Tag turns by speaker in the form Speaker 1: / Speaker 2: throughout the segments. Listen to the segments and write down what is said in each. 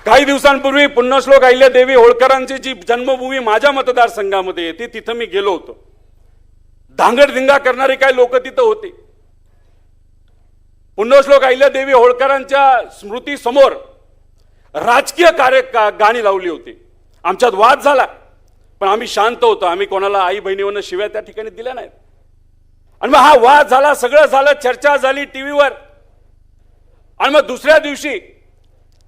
Speaker 1: काही दिवसांपूर्वी पुण्यश्लोक अहिल्यादेवी होळकरांची जी जन्मभूमी माझ्या मतदारसंघामध्ये येते तिथं मी गेलो होतो। धांगडधिंगा करणारे काही लोक तिथं होते। पुण्यश्लोक अहिल्यादेवी होळकरांच्या स्मृती समोर राजकीय गाणी लावली होती। आमच्यात वाद झाला, पण आम्ही शांत होतो। आम्ही कोणाला आई बहिणीवरनं शिव्या त्या ठिकाणी दिल्या नाहीत। आणि मग हा वाद झाला, सगळं झालं, चर्चा झाली टीव्हीवर। आणि मग दुसऱ्या दिवशी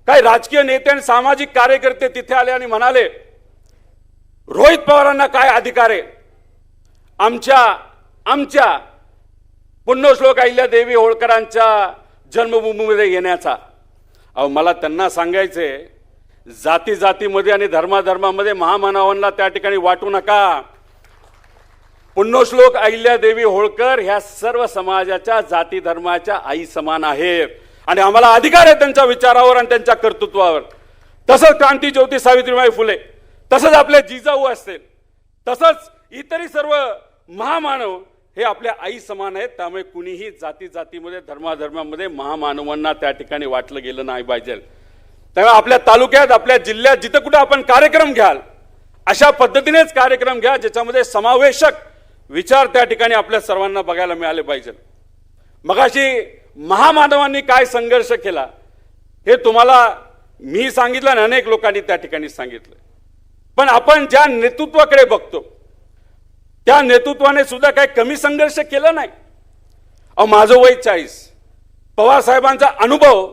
Speaker 1: काही राजकीय नेते आणि सामाजिक कार्यकर्ते तिथे आले आणि म्हणाले, रोहित पवारांना काय अधिकार आहे आमच्या पुण्यश्लोक अहिल्यादेवी होळकरांच्या जन्मभूमीमध्ये येण्याचा। अहो, मला त्यांना सांगायचे, जाती जातीमध्ये आणि धर्माधर्मामध्ये महामानवांना त्या ठिकाणी वाटू नका। पुण्यश्लोक अहिल्यादेवी होळकर ह्या सर्व समाजाच्या जाती धर्माच्या आई समान आहेत आणि आम्हाला अधिकार आहे त्यांच्या विचारावर आणि त्यांच्या कर्तृत्वावर। तसंच क्रांतीज्योती सावित्रीबाई फुले, तसंच आपले जिजाऊ असतील, तसंच इतरही सर्व महामानव हे आपल्या आई समान आहेत। त्यामुळे कुणीही जाती जातीमध्ये धर्माधर्मामध्ये महामानवांना त्या ठिकाणी वाटलं गेलं नाही पाहिजे। त्यामुळे आपल्या तालुक्यात, आपल्या जिल्ह्यात जिथं कुठं आपण कार्यक्रम घ्याल, अशा पद्धतीनेच कार्यक्रम घ्या ज्याच्यामध्ये समावेशक विचार त्या ठिकाणी आपल्या सर्वांना बघायला मिळाले पाहिजे। मगाशी महामानवांनी काय संघर्ष केला हे तुम्हाला मी सांगितलं आणि अनेक लोकांनी त्या ठिकाणी सांगितलं। पण आपण ज्या नेतृत्वाकडे बघतो त्या नेतृत्वाने सुद्धा काही कमी संघर्ष केला नाही। अहो, माझं वय 40, पवार साहेबांचा अनुभव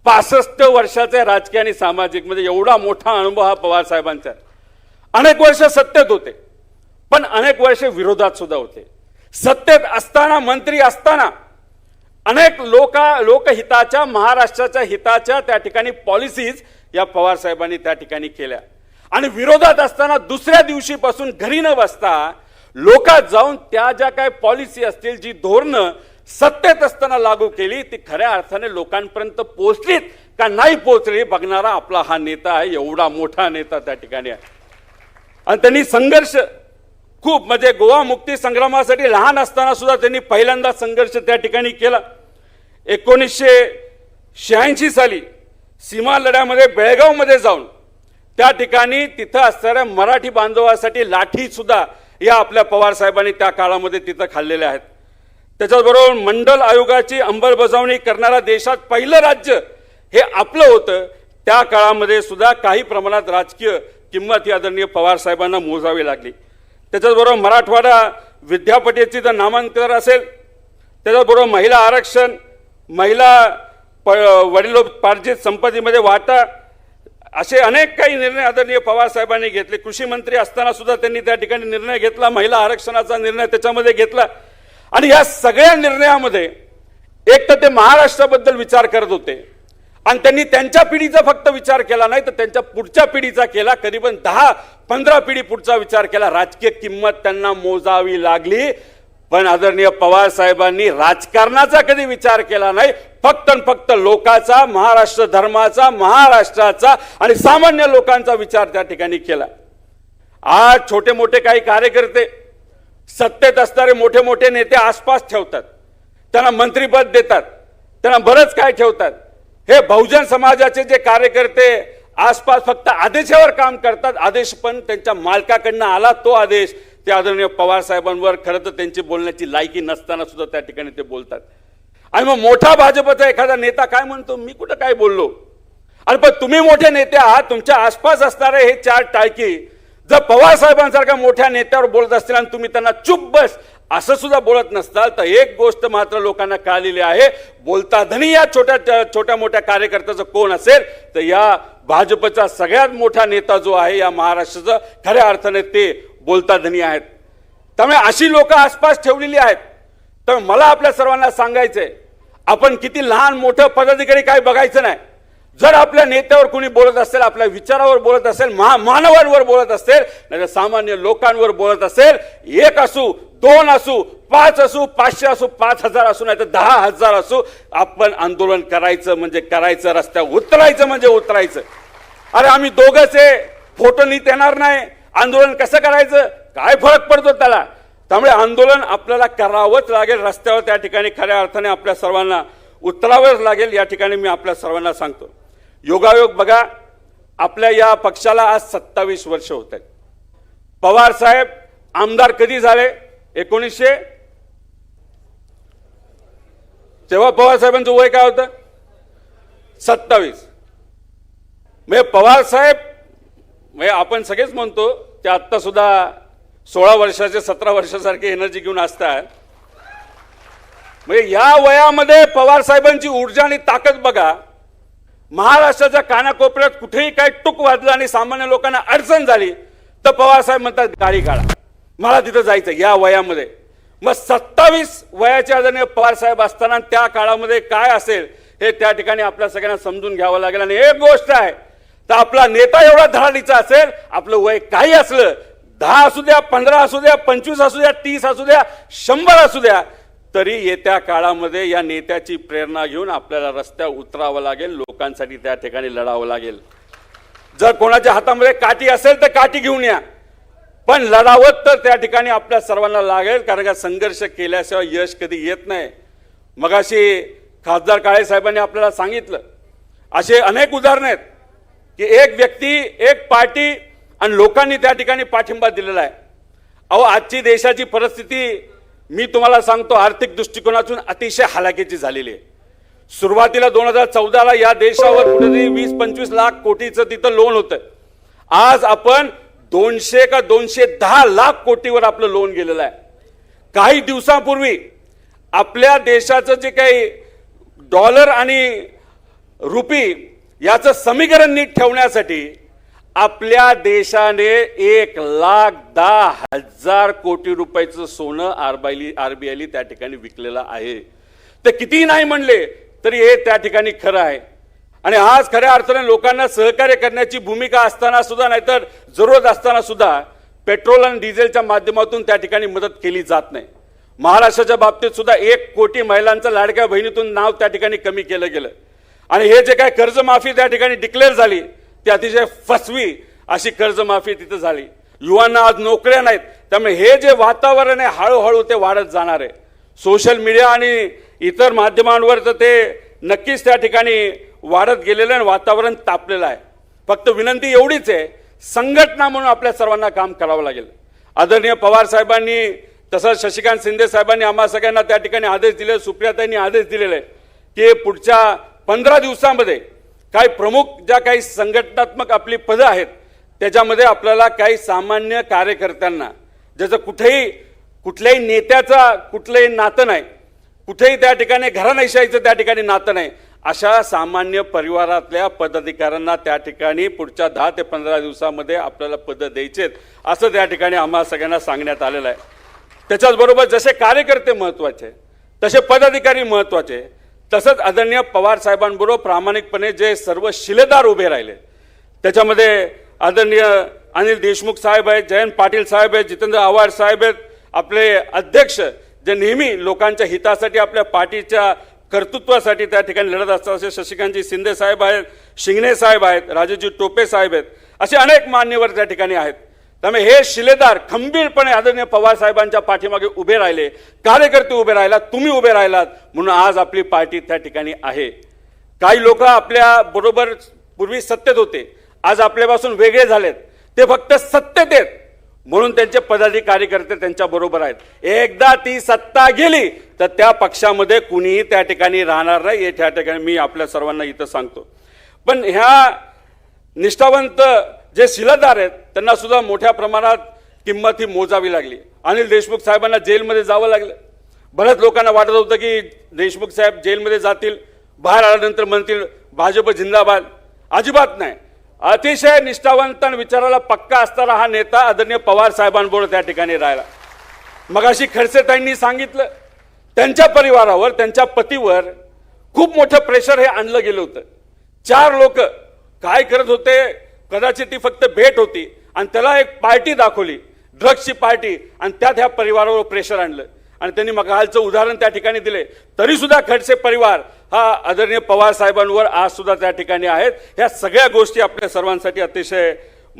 Speaker 1: 65 वर्षाचा राजकीय आणि सामाजिक, म्हणजे एवढा मोठा अनुभव हा पवार साहेबांचा। अनेक वर्ष सत्तेत होते, पण अनेक वर्ष विरोधात सुद्धा होते। सत्तेत असताना, मंत्री असताना अनेक लोकहिताच्या, महाराष्ट्राच्या हिताच्या त्या ठिकाणी पॉलिसीज या पवार साहेबांनी त्या ठिकाणी केल्या। आणि विरोधात असताना दुसऱ्या दिवशीपासून घरी न बसता लोकात जाऊन त्या ज्या काही पॉलिसी असतील, जी धोरणं सत्तेत असताना लागू केली, ती खऱ्या अर्थाने लोकांपर्यंत पोहोचलीत का नाही पोहोचली बघणारा आपला हा नेता आहे। एवढा मोठा नेता त्या ठिकाणी आहे आणि त्यांनी संघर्ष खूप, म्हणजे गोवा मुक्ती संग्रामासाठी लहान असताना सुद्धा त्यांनी पहिल्यांदा संघर्ष त्या ठिकाणी केला। 1986 साली सीमा लढ्यामध्ये बेळगावमध्ये जाऊन त्या ठिकाणी तिथं असणाऱ्या मराठी बांधवांसाठी लाठी सुद्धा या आपल्या पवार साहेबांनी त्या काळामध्ये तिथं खाल्लेल्या आहेत। त्याच्याबरोबर मंडल आयोगाची अंमलबजावणी करणारा देशात पहिलं राज्य हे आपलं होतं। त्या काळामध्ये सुद्धा काही प्रमाणात राजकीय किंमत ही आदरणीय पवार साहेबांना मोजावी लागली। त्याच्याबरोबर मराठवाडा विद्यापीठाची जर नामांतर असेल, त्याच्याबरोबर महिला आरक्षण, महिला वडिलोपार्जित संपत्तीमध्ये वाटा, असे अनेक काही निर्णय आदरणीय पवार साहेबांनी घेतले। कृषी मंत्री असताना सुद्धा त्यांनी त्या ठिकाणी निर्णय घेतला, महिला आरक्षणाचा निर्णय त्याच्यामध्ये घेतला। आणि या सगळ्या निर्णयामध्ये एक तर ते महाराष्ट्राबद्दल विचार करत होते आणि त्यांनी त्यांच्या पिढीचा फक्त विचार केला नाही, तर त्यांच्या पुढच्या पिढीचा केला, कधी पण 10-15 पिढी पुढचा विचार केला। राजकीय किंमत त्यांना मोजावी लागली, पण आदरणीय पवार साहेबांनी राजकारणाचा कधी विचार केला नाही, फक्त आणि फक्त लोकांचा, महाराष्ट्र धर्माचा, महाराष्ट्राचा आणि सामान्य लोकांचा विचार त्या ठिकाणी केला। आज छोटे मोठे काही कार्यकर्ते, सत्तेत असणारे मोठे मोठे नेते आसपास ठेवतात, त्यांना मंत्रिपद देतात, त्यांना बरंच काय ठेवतात। हे बहुजन समाजाचे जे कार्यकर्ते आसपास फक्त आदेशावर काम करतात। आदेश पण त्यांच्या मालकाकडनं आला तो आदेश ते आदरणीय पवार साहेबांवर खरं तर त्यांची बोलण्याची लायकी नसताना सुद्धा त्या ठिकाणी ते बोलतात। आणि मग मोठा भाजपचा एखादा नेता काय म्हणतो, मी कुठं काय बोललो? आणि पण तुम्ही मोठे नेते आहात, तुमच्या आसपास असणारे हे 4 टाळकी जर पवार साहेबांसारख्या मोठ्या नेत्यावर बोलत असतील आणि तुम्ही त्यांना चुप बस असं सुद्धा बोलत नसताल, तर एक गोष्ट मात्र लोकांना कळलेली आहे, बोलता धनी या छोट्या मोठ्या कार्यकर्त्याचं कोण असेल तर या भाजपचा सगळ्यात मोठा नेता जो आहे या महाराष्ट्राचा, खऱ्या अर्थाने ते बोलता धनी आहेत। त्यामुळे अशी लोक आसपास ठेवलेली आहेत। तर मला आपल्या सर्वांना सांगायचंय, आपण किती लहान मोठं पदाधिकारी काय बघायचं नाही। जर आपल्या नेत्यावर कोणी बोलत असेल, आपल्या विचारावर बोलत असेल, मानवांवर बोलत असेल, नाही सामान्य लोकांवर बोलत असेल, 1 असू, 2 असू, 5 असू, 500 असू, 5000 असू, नाही तर 10,000 असू, आपण आंदोलन करायचं म्हणजे करायचं, रस्त्यावर उतरायचं म्हणजे उतरायचं। अरे आम्ही दोघंच आहे, फोटो नीट येणार नाही, आंदोलन कसं करायचं, काय फरक पडतो त्याला? त्यामुळे आंदोलन आपल्याला करावंच लागेल, रस्त्यावर त्या ठिकाणी खऱ्या अर्थाने आपल्या सर्वांना उतरावंच लागेल। या ठिकाणी मी आपल्या सर्वांना सांगतो, योगायोग बघा, आपल्या या पक्षाला आज 27 वर्ष होत आहेत. पवार साहेब आमदार कधी झाले? 1900. तेव्हा पवार साहेबांचं वय काय होतं? 27. म्हणजे पवार साहेब म्हणजे आपण सगळेच म्हणतो ते आत्ता सुद्धा 16 वर्षाचे 17 वर्षासारखे एनर्जी घेऊन असतात. म्हणजे या वयामध्ये पवार साहेबांची ऊर्जा आणि ताकद बघा. महाराष्ट्राच्या कानाकोपऱ्यात कुठेही काय टुक वाजलं आणि सामान्य लोकांना अडचण झाली तर पवार साहेब म्हणतात गाडी काढा, मला तिथं जायचं या वयामध्ये. मग 27 वयाचे आदरणीय पवार साहेब असताना त्या काळामध्ये काय असेल हे त्या ठिकाणी आपल्या सगळ्यांना समजून घ्यावं लागेल. आणि एक गोष्ट आहे, तर आपला नेता एवढा धडाडीचा असेल, आपलं वय काही असलं, 10 असू द्या, 15 असू द्या, 25 असू द्या, 30 असू द्या, 100 असू द्या, तरी येत्या काळामध्ये या नेत्याची प्रेरणा घेऊन आपल्याला रस्त्यावर उतरावं लागेल, लोकांसाठी त्या ठिकाणी लढावं लागेल. जर कोणाच्या हातामध्ये काठी असेल तर काठी घेऊन या, पण लढावं तर त्या ठिकाणी आपल्या सर्वांना लागेल, कारण का संघर्ष केल्याशिवाय यश कधी येत नाही. मगाशी खासदार काळे साहेबांनी आपल्याला सांगितलं, असे अनेक उदाहरण आहेत की एक व्यक्ती, एक पार्टी आणि लोकांनी त्या ठिकाणी पाठिंबा दिलेला आहे. अहो, आजची देशाची परिस्थिती मी तुम्हाला सांगतो आर्थिक दृष्टिकोनातून अतिशय हलाखीची झालेली आहे. सुरुवातीला 2014ला या देशावर कुठेतरी 20-25 लाख कोटीचं तिथं लोन होतं. आज आपण 200 का 210 लाख कोटीवर आपलं लोन गेलेलं आहे. काही दिवसांपूर्वी आपल्या देशाचं जे काही डॉलर आणि रुपी याचं समीकरण नीट ठेवण्यासाठी आपल्या देशाने 1,10,000 कोटी रुपयाचं सोनं आरबीआयला त्या ठिकाणी विकलेलं आहे. ते कितीही नाही म्हणले तरी हे त्या ठिकाणी खरं आहे. आणि आज खऱ्या अर्थाने लोकांना सहकार्य करण्याची भूमिका असताना सुद्धा, नाहीतर जरूरत असताना सुद्धा पेट्रोल आणि डिझेलच्या माध्यमातून त्या ठिकाणी मदत केली जात नाही. महाराष्ट्राच्या बाबतीत सुद्धा 1 कोटी महिलांचं लाडक्या बहिणीतून नाव त्या ठिकाणी कमी केलं गेलं. आणि हे जे काय कर्जमाफी त्या ठिकाणी डिक्लेअर झाली ती अतिशय फसवी अशी कर्जमाफी तिथं झाली. युवांना आज नोकऱ्या नाहीत, त्यामुळे हे जे वातावरण आहे हळूहळू ते वाढत जाणार आहे. सोशल मीडिया आणि इतर माध्यमांवर तर ते नक्कीच त्या ठिकाणी वाढत गेलेलं आहे, वातावरण तापलेलं आहे. फक्त विनंती एवढीच आहे, संघटना म्हणून आपल्या सर्वांना काम करावं लागेल. आदरणीय पवार साहेबांनी तसंच शशिकांत शिंदे साहेबांनी आम्हा सगळ्यांना त्या ठिकाणी आदेश दिले, सुप्रियाताईंनी आदेश दिलेले आहे की पुढच्या 15 दिवसांमध्ये काही प्रमुख ज्या काही संघटनात्मक आपली पदं आहेत त्याच्यामध्ये आपल्याला काही सामान्य कार्यकर्त्यांना, ज्याचं कुठल्याही नेत्याचा कुठलंही नातं नाही, कुठेही त्या ठिकाणी घराणेशाहीचं त्या ठिकाणी नातं नाही, अशा सामान्य परिवारातल्या पदाधिकाऱ्यांना त्या ठिकाणी पुढच्या 10 ते 15 दिवसामध्ये आपल्याला पदं द्यायचेत असं त्या ठिकाणी आम्हा सगळ्यांना सांगण्यात आलेलं आहे. त्याच्याचबरोबर जसे कार्यकर्ते महत्त्वाचे तसे पदाधिकारी महत्त्वाचे, तसंच आदरणीय पवार साहेबांबरोबर प्रामाणिकपणे जे सर्व शिलेदार उभे राहिले त्याच्यामध्ये आदरणीय अनिल देशमुख साहेब आहेत, जयंत पाटील साहेब आहेत, जितेंद्र आव्हाड साहेब आहेत, आपले अध्यक्ष जे नेहमी लोकांच्या हितासाठी आपल्या पार्टीच्या कर्तृत्वासाठी त्या ठिकाणी लढत असतात असे शशिकांतजी शिंदे साहेब आहेत, शिंगणे साहेब आहेत, राजेजी टोपे साहेब आहेत, असे अनेक मान्यवर त्या ठिकाणी आहेत. त्यामुळे हे शिलेदार खंबीरपणे आदरणीय पवार साहेबांच्या पाठीमागे उभे राहिले, कार्यकर्ते उभे राहिलात, तुम्ही उभे राहिलात, म्हणून आज आपली पार्टी त्या ठिकाणी आहे. काही लोक आपल्या बरोबर पूर्वी सत्तेत होते, आज आपल्यापासून वेगळे झालेत, ते फक्त सत्तेत आहेत म्हणून त्यांचे पदाधिकारी कार्यकर्ते त्यांच्या बरोबर आहेत. एकदा ती सत्ता गेली तर त्या पक्षामध्ये कुणीही त्या ठिकाणी राहणार नाही, हे त्या ठिकाणी मी आपल्या सर्वांना इथं सांगतो. पण ह्या निष्ठावंत जे शिलेदार आहेत त्यांना सुद्धा मोठ्या प्रमाणात किंमत ही मोजावी लागली. अनिल देशमुख साहेबांना जेलमध्ये जावं लागलं. बऱ्याच लोकांना वाटत होतं की देशमुख साहेब जेलमध्ये जातील, बाहेर आल्यानंतर म्हणतील भाजप जिंदाबाद. अजिबात नाही. अतिशय निष्ठावंत आणि विचाराला पक्का असणारा हा नेता आदरणीय पवार साहेबांबरोबर त्या ठिकाणी राहिला. मगाशी खडसेताईंनी सांगितलं त्यांच्या परिवारावर, त्यांच्या पतीवर खूप मोठं प्रेशर हे आणलं गेलं होतं. 4 लोक काय करत होते, कदाचित ती फक्त भेट होती आणि त्याला एक पार्टी दाखवली, ड्रग्सची पार्टी, आणि त्यात ह्या परिवारावर प्रेशर आणलं आणि त्यांनी मग कालचं उदाहरण त्या ठिकाणी दिले. तरी सुद्धा खडसे परिवार हा आदरणीय पवार साहेबांवर आज सुद्धा त्या ठिकाणी आहेत. ह्या सगळ्या गोष्टी आपल्या सर्वांसाठी अतिशय